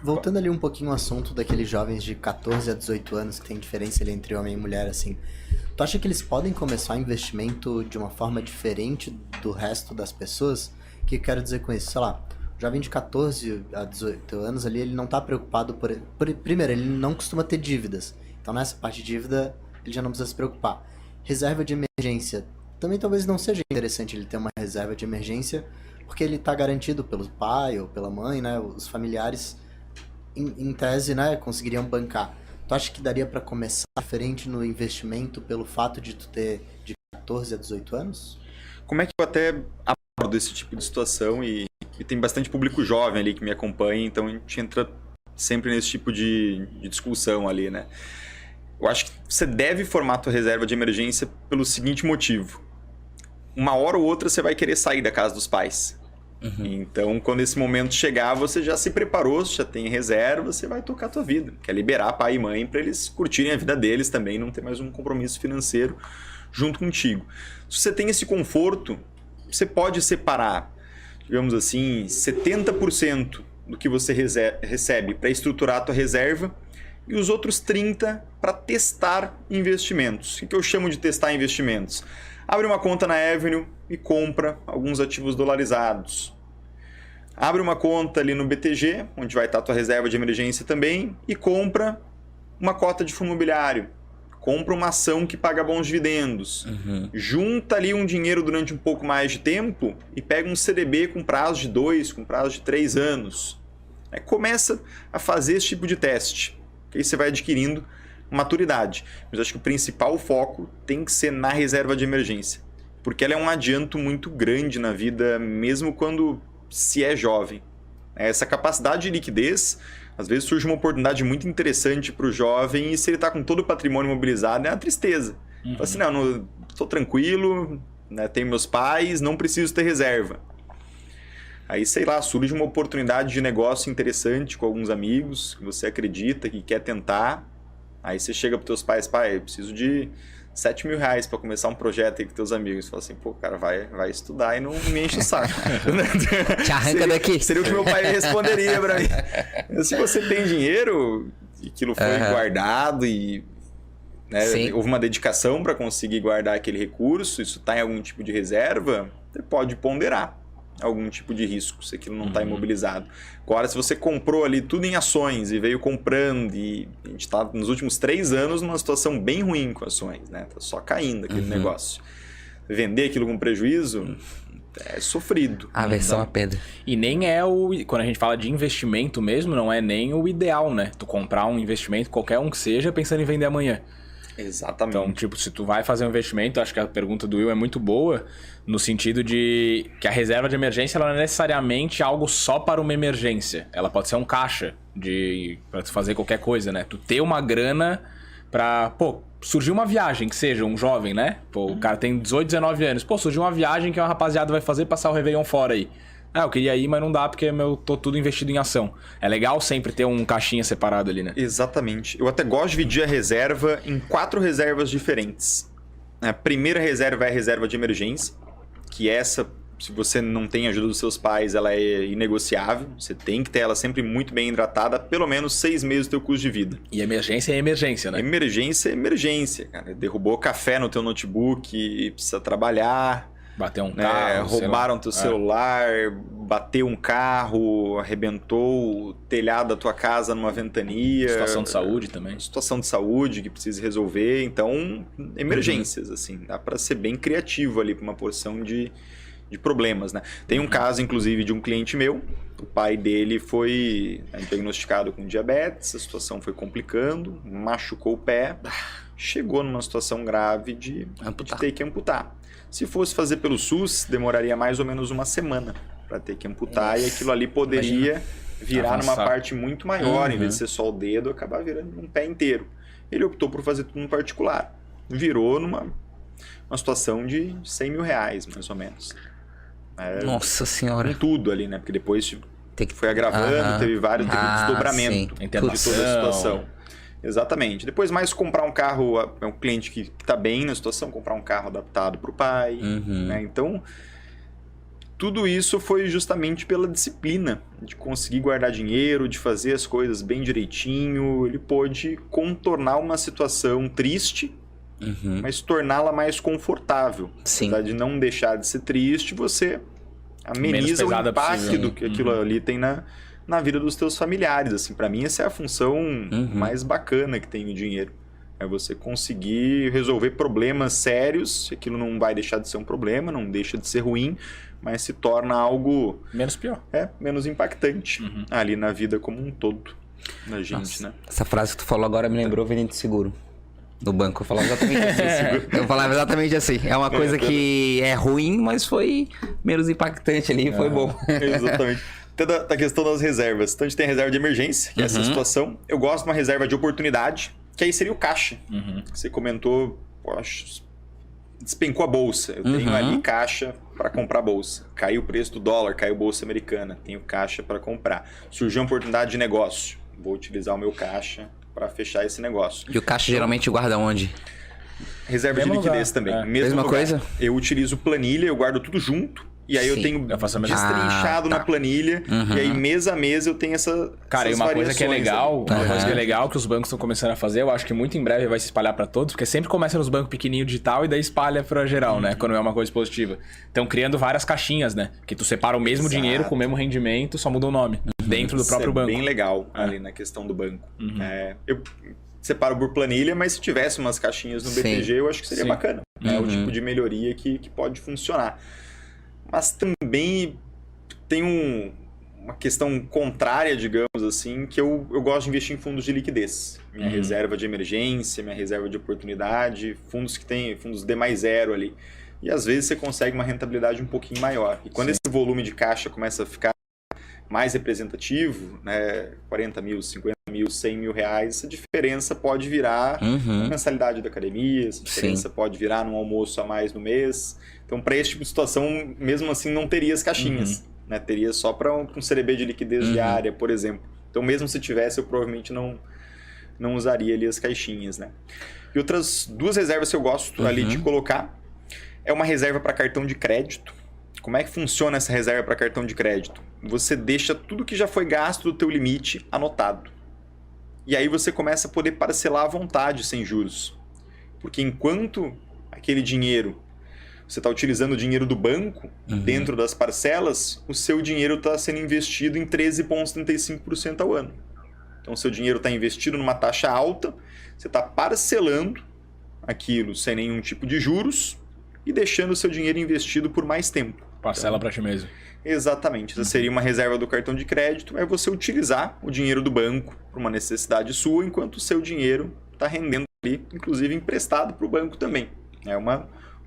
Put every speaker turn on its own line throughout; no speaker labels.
Voltando ali um pouquinho ao assunto daqueles jovens de 14 a 18 anos, que tem diferença ali entre homem e mulher, assim. Tu acha que eles podem começar o investimento de uma forma diferente do resto das pessoas? O que eu quero dizer com isso? Sei lá, o jovem de 14 a 18 anos ali, ele não tá preocupado primeiro, ele não costuma ter dívidas. Então nessa parte de dívida, ele já não precisa se preocupar. Reserva de emergência. Também talvez não seja interessante ele ter uma reserva de emergência, porque ele tá garantido pelo pai ou pela mãe, né? Os familiares em tese, né, conseguiriam bancar. Tu acha que daria para começar diferente no investimento pelo fato de tu ter de 14 a 18 anos?
Como é que eu até abordo esse tipo de situação e tem bastante público jovem ali que me acompanha, então a gente entra sempre nesse tipo de discussão ali, né? Eu acho que você deve formar a tua reserva de emergência pelo seguinte motivo. Uma hora ou outra você vai querer sair da casa dos pais. Então, quando esse momento chegar, você já se preparou, você já tem reserva, você vai tocar a tua vida. Quer liberar pai e mãe para eles curtirem a vida deles também, não ter mais um compromisso financeiro junto contigo. Se você tem esse conforto, você pode separar, digamos assim, 70% do que você recebe para estruturar a tua reserva e os outros 30% para testar investimentos. O que eu chamo de testar investimentos? Abre uma conta na Avenue e compra alguns ativos dolarizados. Abre uma conta ali no BTG, onde vai estar a tua reserva de emergência também, e compra uma cota de fundo imobiliário. Compra uma ação que paga bons dividendos. Junta ali um dinheiro durante um pouco mais de tempo e pega um CDB com prazo de 2, com prazo de 3 anos. Aí começa a fazer esse tipo de teste, que aí você vai adquirindo maturidade. Mas acho que o principal foco tem que ser na reserva de emergência, porque ela é um adianto muito grande na vida, mesmo quando se é jovem. Essa capacidade de liquidez, às vezes surge uma oportunidade muito interessante para o jovem e se ele está com todo o patrimônio imobilizado, é uma tristeza. Fala assim, não, estou tranquilo, né, tenho meus pais, não preciso ter reserva. Aí, sei lá, surge uma oportunidade de negócio interessante com alguns amigos, que você acredita, que quer tentar. Aí você chega para teus pais, pai, eu preciso de 7 mil reais para começar um projeto aí com teus amigos. Você fala assim, pô, cara, vai estudar e não me enche o saco.
Te arranca daqui.
Seria o que meu pai responderia para mim. Se você tem dinheiro, e aquilo foi guardado e né, houve uma dedicação para conseguir guardar aquele recurso, isso está em algum tipo de reserva, você pode ponderar algum tipo de risco, se aquilo não está imobilizado. Agora, se você comprou ali tudo em ações e veio comprando, e a gente está nos últimos 3 anos numa situação bem ruim com ações, né? Tá só caindo aquele negócio. Vender aquilo com prejuízo é sofrido.
A versão a pedra.
E nem é quando a gente fala de investimento mesmo, não é nem o ideal, né? Tu comprar um investimento, qualquer um que seja, pensando em vender amanhã.
Exatamente.
Então, tipo, se tu vai fazer um investimento, acho que a pergunta do Will é muito boa, no sentido de que a reserva de emergência ela não é necessariamente algo só para uma emergência. Ela pode ser um caixa para tu fazer qualquer coisa, né? Tu ter uma grana pra, pô, surgiu uma viagem, que seja um jovem, né? Pô, o cara tem 18, 19 anos. Pô, surgiu uma viagem que uma rapaziada vai fazer passar o Réveillon fora aí. Ah, eu queria ir, mas não dá porque tô tudo investido em ação. É legal sempre ter um caixinha separado ali, né?
Exatamente. Eu até gosto de dividir a reserva em 4 reservas diferentes. A primeira reserva é a reserva de emergência, que essa, se você não tem ajuda dos seus pais, ela é inegociável. Você tem que ter ela sempre muito bem hidratada, pelo menos 6 meses do teu custo de vida.
E emergência é emergência, né?
Emergência é emergência, cara. Derrubou café no teu notebook, precisa trabalhar.
Bateu um carro,
roubaram teu celular, bateu um carro, arrebentou o telhado da tua casa numa ventania.
Situação de saúde também.
Situação de saúde que precisa resolver. Então, emergências, assim. Dá para ser bem criativo ali para uma porção de problemas, né? Tem um caso, inclusive, de um cliente meu. O pai dele foi diagnosticado com diabetes, a situação foi complicando, machucou o pé, chegou numa situação grave de ter que amputar. Se fosse fazer pelo SUS, demoraria mais ou menos uma semana para ter que amputar. E aquilo ali poderia virar numa parte muito maior, em vez de ser só o dedo, acabar virando um pé inteiro. Ele optou por fazer tudo no particular. Virou numa situação de 100 mil reais, mais ou menos.
Nossa senhora.
Com tudo ali, né? Porque depois foi agravando, teve desdobramento de toda a situação. Exatamente. Depois mais comprar um carro, é um cliente que está bem na situação, comprar um carro adaptado para o pai. Né? Então, tudo isso foi justamente pela disciplina de conseguir guardar dinheiro, de fazer as coisas bem direitinho. Ele pôde contornar uma situação triste, mas torná-la mais confortável.
Sim.
Apesar de não deixar de ser triste, você ameniza o
pesada
impacto
possível, né?
que aquilo ali tem na vida dos teus familiares. Assim, para mim, essa é a função mais bacana que tem o dinheiro. É você conseguir resolver problemas sérios. Aquilo não vai deixar de ser um problema, não deixa de ser ruim, mas se torna algo
Menos pior.
menos impactante ali na vida como um todo da gente,
Nossa,
né?
essa frase que tu falou agora me lembrou vendendo de seguro. No banco, eu falava exatamente assim. Eu falava exatamente assim. É uma coisa que é ruim, mas foi menos impactante ali, foi bom.
Exatamente. Até da questão das reservas. Então a gente tem a reserva de emergência, que é essa situação. Eu gosto de uma reserva de oportunidade, que aí seria o caixa. Você comentou, poxa, despencou a bolsa. Eu tenho ali caixa para comprar bolsa. Caiu o preço do dólar, caiu a bolsa americana. Tenho caixa para comprar. Surgiu uma oportunidade de negócio. Vou utilizar o meu caixa para fechar esse negócio.
E o caixa geralmente guarda onde?
Reserva de
Mesmo
liquidez
lugar.
também.
É.
Mesmo
Mesma
lugar.
coisa?
Eu utilizo planilha, eu guardo tudo junto. E aí eu
Sim.
tenho
Eu faço a mesma
destrinchado na planilha. E aí mês a mês eu tenho
Cara, e
essas
uma coisa que é
variações
legal,
ali.
uma coisa que é legal que os bancos estão começando a fazer, eu acho que muito em breve vai se espalhar para todos, porque sempre começa nos bancos pequenininho digital e daí espalha para geral, né? Quando é uma coisa positiva. Estão criando várias caixinhas, né? Que tu separa o mesmo
Exato.
dinheiro com o mesmo rendimento, só muda o nome dentro do
Isso
próprio
é
banco.
bem legal ali na questão do banco. Eu separo por planilha, mas se tivesse umas caixinhas no
Sim.
BTG, eu acho que seria
Sim.
bacana. É o tipo de melhoria que pode funcionar. Mas também tem uma questão contrária, digamos assim, que eu gosto de investir em fundos de liquidez. Minha reserva de emergência, minha reserva de oportunidade, fundos que tem fundos D mais zero ali. E às vezes você consegue uma rentabilidade um pouquinho maior. E quando esse volume de caixa começa a ficar mais representativo, né, 40 mil, 50 mil, 100 mil reais, essa diferença pode virar a mensalidade da academia, essa diferença pode virar num almoço a mais no mês. Então, para esse tipo de situação, mesmo assim, não teria as caixinhas. Né? Teria só para um CDB de liquidez diária, por exemplo. Então, mesmo se tivesse, eu provavelmente não usaria ali as caixinhas. Né? E outras duas reservas que eu gosto ali de colocar é uma reserva para cartão de crédito. Como é que funciona essa reserva para cartão de crédito? Você deixa tudo que já foi gasto do teu limite anotado. E aí você começa a poder parcelar à vontade, sem juros. Porque enquanto aquele dinheiro, você está utilizando o dinheiro do banco dentro das parcelas, o seu dinheiro está sendo investido em 13,35% ao ano. Então, o seu dinheiro está investido numa taxa alta, você está parcelando aquilo sem nenhum tipo de juros e deixando o seu dinheiro investido por mais tempo.
Parcela para ti mesmo.
Exatamente. Essa seria uma reserva do cartão de crédito, é você utilizar o dinheiro do banco para uma necessidade sua, enquanto o seu dinheiro está rendendo ali, inclusive emprestado para o banco também. É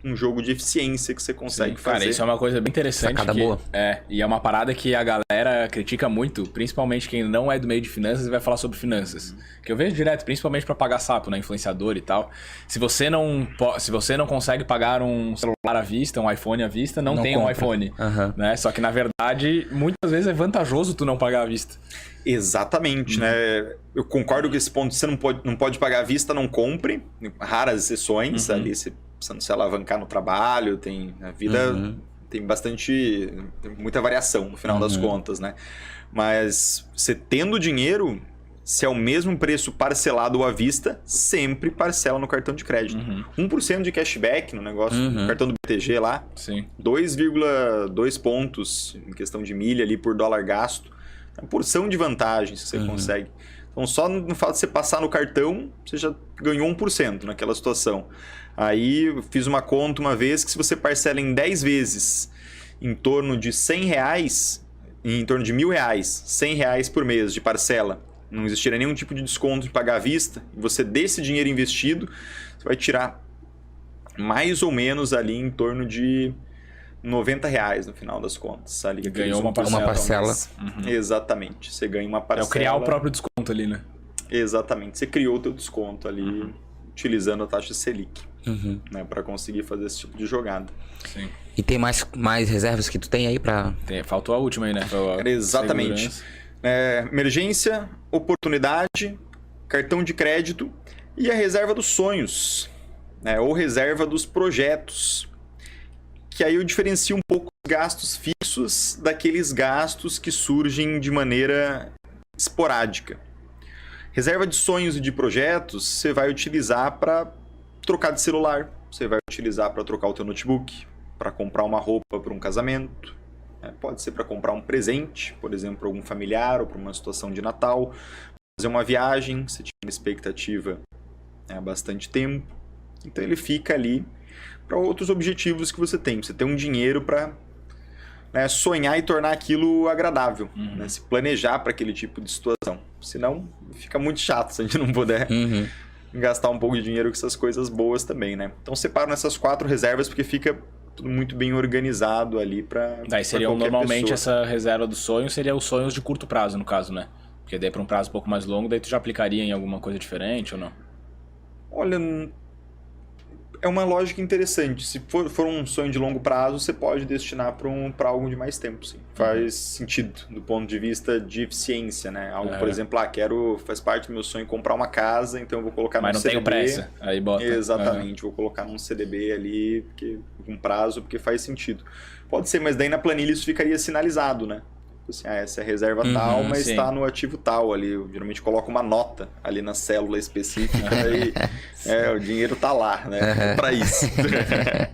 um jogo de eficiência que você consegue fazer.
Cara, isso é uma coisa bem interessante.
Sacada boa.
E é uma parada que a galera critica muito, principalmente quem não é do meio de finanças e vai falar sobre finanças. Que eu vejo direto, principalmente para pagar sapo, né? Influenciador e tal. Se você não consegue pagar um celular à vista, um iPhone à vista, não tem um iPhone. Né? Só que, na verdade, muitas vezes é vantajoso tu não pagar à vista.
Exatamente, né? Eu concordo com esse ponto. Você não pode pagar à vista, não compre. Raras exceções ali, você precisando se alavancar no trabalho, a vida tem muita variação no final das contas, né? Mas você tendo dinheiro, se é o mesmo preço parcelado ou à vista, sempre parcela no cartão de crédito. 1% de cashback no negócio, no cartão do BTG lá,
Sim.
2,2 pontos em questão de milha ali por dólar gasto. É uma porção de vantagens que você consegue. Então, só no fato de você passar no cartão, você já ganhou 1% naquela situação. Aí, eu fiz uma conta uma vez que se você parcela em 10 vezes em torno de R$100, em torno de R$1.000, R$100 por mês de parcela, não existiria nenhum tipo de desconto de pagar à vista, e você desse dinheiro investido, você vai tirar mais ou menos ali em torno de R$90 no final das contas. Ali,
Ganhou uma parcela.
Exatamente. Você ganha uma parcela.
É o criar o próprio desconto ali, né?
Exatamente. Você criou o teu desconto ali utilizando a taxa Selic, né, para conseguir fazer esse tipo de jogada.
Sim.
E tem mais reservas que tu tem aí pra...
Faltou a última aí, né?
Exatamente. Emergência, oportunidade, cartão de crédito e a reserva dos sonhos, né, ou reserva dos projetos. Que aí eu diferencio um pouco gastos fixos daqueles gastos que surgem de maneira esporádica. Reserva de sonhos e de projetos você vai utilizar para trocar de celular, você vai utilizar para trocar o teu notebook, para comprar uma roupa para um casamento, né? Pode ser para comprar um presente, por exemplo, para algum familiar ou para uma situação de Natal, fazer uma viagem, você tinha uma expectativa, né, há bastante tempo, então ele fica ali para outros objetivos que você tem. Você tem um dinheiro para, né, sonhar e tornar aquilo agradável, né, se planejar para aquele tipo de situação. Senão fica muito chato se a gente não puder gastar um pouco de dinheiro com essas coisas boas também, né? Então separo nessas 4 reservas porque fica tudo muito bem organizado ali para.
Daí seriam normalmente
pessoa.
essa reserva dos sonhos seria os sonhos de curto prazo, no caso, né? Porque daí para um prazo um pouco mais longo, daí tu já aplicaria em alguma coisa diferente ou não?
Olha, é uma lógica interessante. Se for um sonho de longo prazo, você pode destinar para algo de mais tempo, sim. Faz sentido do ponto de vista de eficiência, né? Algo, por exemplo, faz parte do meu sonho comprar uma casa, então eu vou colocar num CDB.
Mas não tenho pressa, aí bota.
Exatamente, vou colocar num CDB ali, com prazo, porque faz sentido. Pode ser, mas daí na planilha isso ficaria sinalizado, né? Assim, essa é a reserva tal, mas está no ativo tal ali. Eu geralmente coloco uma nota ali na célula específica e o dinheiro tá lá, né? Para isso.